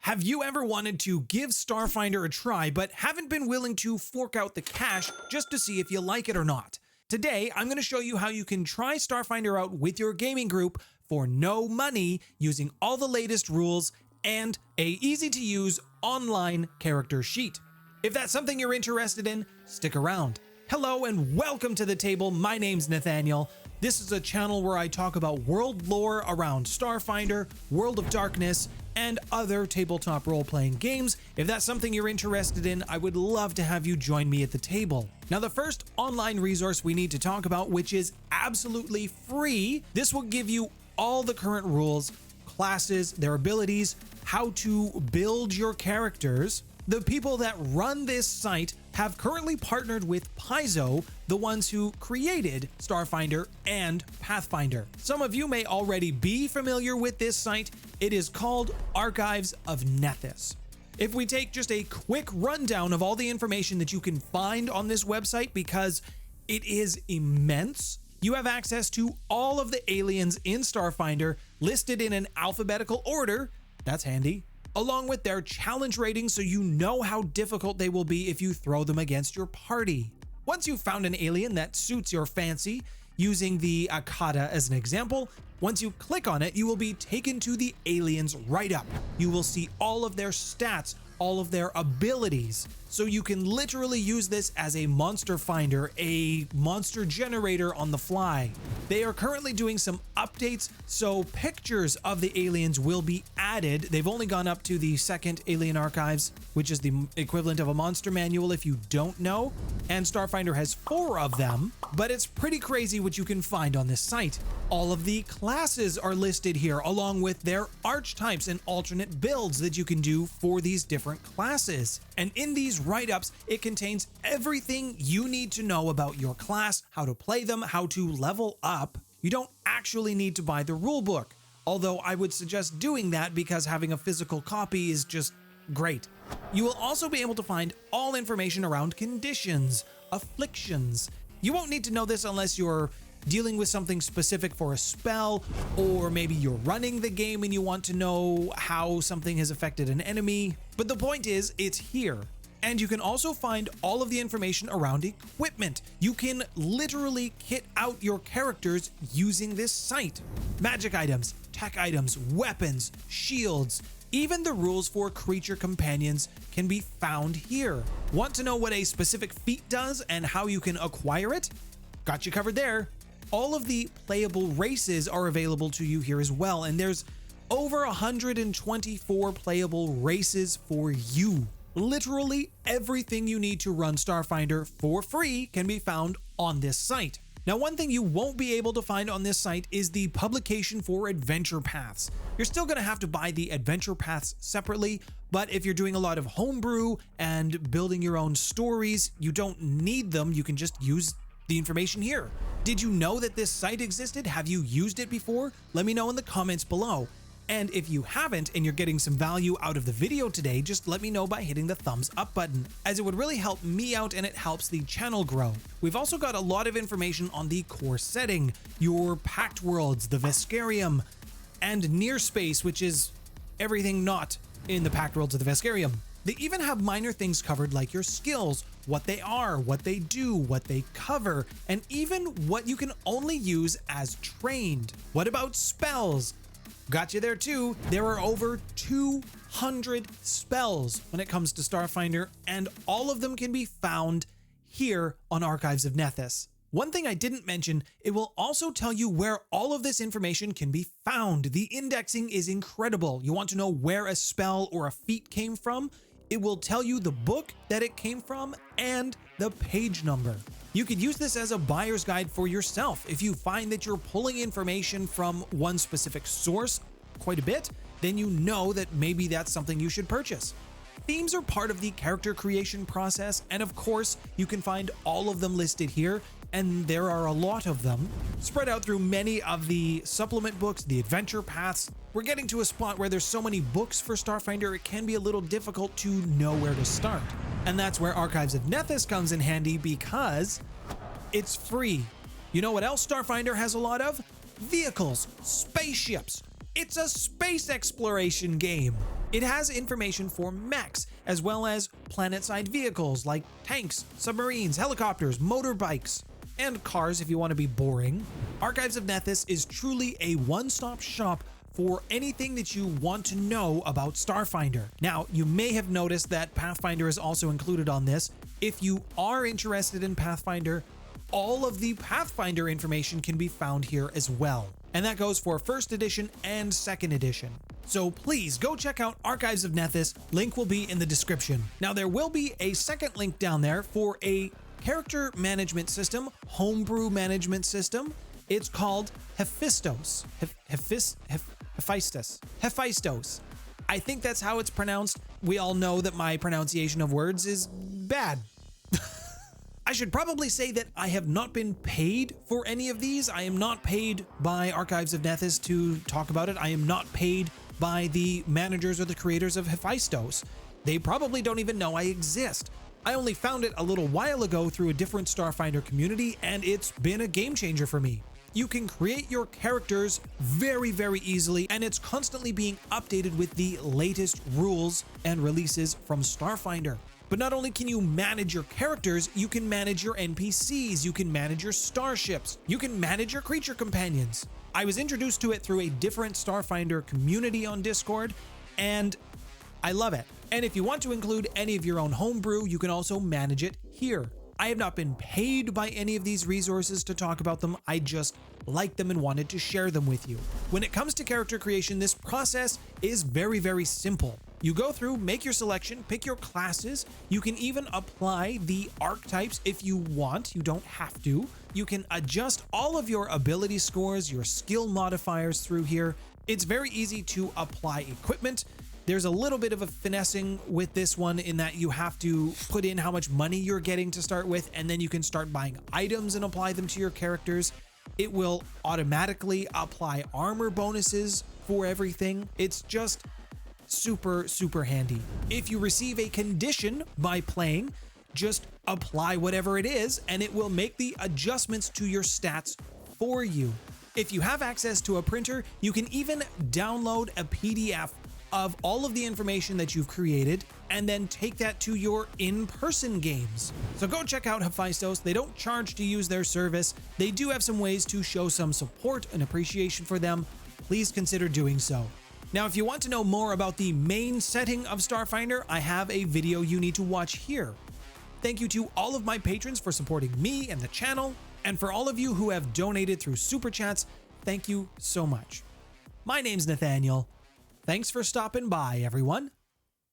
Have you ever wanted to give Starfinder a try but haven't been willing to fork out the cash just to see if you like it or not? Today, I'm going to show you how you can try Starfinder out with your gaming group for no money using all the latest rules and a easy-to-use online character sheet. If that's something you're interested in, stick around. Hello and welcome to the table. My name's Nathaniel. This is a channel where I talk about world lore around Starfinder, World of Darkness, and other tabletop role-playing games. If that's something you're interested in, I would love to have you join me at the table. Now, the first online resource we need to talk about, which is absolutely free, this will give you all the current rules, classes, their abilities, how to build your characters. The people that run this site have currently partnered with Paizo, the ones who created Starfinder and Pathfinder. Some of you may already be familiar with this site. It is called Archives of Nethys. If we take just a quick rundown of all the information that you can find on this website, because it is immense, you have access to all of the aliens in Starfinder listed in an alphabetical order. That's handy. Along with their challenge ratings, so you know how difficult they will be if you throw them against your party. Once you've found an alien that suits your fancy, using the Akata as an example, once you click on it, you will be taken to the alien's write-up. You will see all of their stats, all of their abilities, so you can literally use this as a monster finder, a monster generator on the fly. They are currently doing some updates, so pictures of the aliens will be added. They've only gone up to the second Alien Archives, which is the equivalent of a monster manual if you don't know, and Starfinder has 4 of them, but it's pretty crazy what you can find on this site. All of the classes are listed here, along with their archetypes and alternate builds that you can do for these different classes. And in these write-ups, it contains everything you need to know about your class, how to play them, how to level up. You don't actually need to buy the rulebook, although I would suggest doing that because having a physical copy is just great. You will also be able to find all information around conditions, afflictions. You won't need to know this unless you're dealing with something specific for a spell, or maybe you're running the game and you want to know how something has affected an enemy. But the point is, it's here. And you can also find all of the information around equipment. You can literally kit out your characters using this site. Magic items, tech items, weapons, shields, even the rules for creature companions can be found here. Want to know what a specific feat does and how you can acquire it? Got you covered there. All of the playable races are available to you here as well, and there's over 124 playable races for you. Literally everything you need to run Starfinder for free can be found on this site. Now, one thing you won't be able to find on this site is the publication for adventure paths. You're still going to have to buy the adventure paths separately, but if you're doing a lot of homebrew and building your own stories, you don't need them. You can just use the information here. Did you know that this site existed? Have you used it before? Let me know in the comments below. And if you haven't and you're getting some value out of the video today, just let me know by hitting the thumbs up button, as it would really help me out and it helps the channel grow. We've also got a lot of information on the core setting, your packed worlds, the Vesperium, and near space, which is everything not in the packed worlds of the Vesperium. They even have minor things covered like your skills, what they are, what they do, what they cover, and even what you can only use as trained. What about spells? Got you there too. There are over 200 spells when it comes to Starfinder, and all of them can be found here on Archives of Nethys. One thing I didn't mention, it will also tell you where all of this information can be found. The indexing is incredible. You want to know where a spell or a feat came from? It will tell you the book that it came from and the page number. You could use this as a buyer's guide for yourself. If you find that you're pulling information from one specific source quite a bit, then you know that maybe that's something you should purchase. Themes are part of the character creation process, and of course, you can find all of them listed here, and there are a lot of them, spread out through many of the supplement books, the adventure paths. We're getting to a spot where there's so many books for Starfinder, it can be a little difficult to know where to start. And that's where Archives of Nethys comes in handy because it's free. You know what else Starfinder has a lot of? Vehicles, spaceships. It's a space exploration game. It has information for mechs, as well as planet-side vehicles like tanks, submarines, helicopters, motorbikes, and cars if you want to be boring. Archives of Nethys is truly a one-stop shop for anything that you want to know about Starfinder. Now, you may have noticed that Pathfinder is also included on this. If you are interested in Pathfinder, all of the Pathfinder information can be found here as well. And that goes for 1st edition and 2nd edition. So please go check out Archives of Nethys. Link will be in the description. Now there will be a second link down there for a character management system, homebrew management system. It's called Hephaistos. Hephaistos. I think that's how it's pronounced. We all know that my pronunciation of words is bad. I should probably say that I have not been paid for any of these. I am not paid by Archives of Nethys to talk about it. I am not paid by the managers or the creators of Hephaistos. They probably don't even know I exist. I only found it a little while ago through a different Starfinder community, and it's been a game changer for me. You can create your characters very, very easily, and it's constantly being updated with the latest rules and releases from Starfinder. But not only can you manage your characters, you can manage your NPCs, you can manage your starships, you can manage your creature companions. I was introduced to it through a different Starfinder community on Discord, and I love it. And if you want to include any of your own homebrew, you can also manage it here. I have not been paid by any of these resources to talk about them. I just like them and wanted to share them with you. When it comes to character creation, this process is very, very simple. You go through, make your selection, pick your classes. You can even apply the archetypes if you want. You don't have to. You can adjust all of your ability scores, your skill modifiers through here. It's very easy to apply equipment. There's a little bit of a finessing with this one in that you have to put in how much money you're getting to start with, and then you can start buying items and apply them to your characters. It will automatically apply armor bonuses for everything. It's just super, super handy. If you receive a condition by playing, just apply whatever it is, and it will make the adjustments to your stats for you. If you have access to a printer, you can even download a PDF of all of the information that you've created and then take that to your in-person games. So go check out Hephaistos. They don't charge to use their service. They do have some ways to show some support and appreciation for them. Please consider doing so. Now, if you want to know more about the main setting of Starfinder, I have a video you need to watch here. Thank you to all of my patrons for supporting me and the channel, and for all of you who have donated through Super Chats, thank you so much. My name's Nathaniel. Thanks for stopping by, everyone.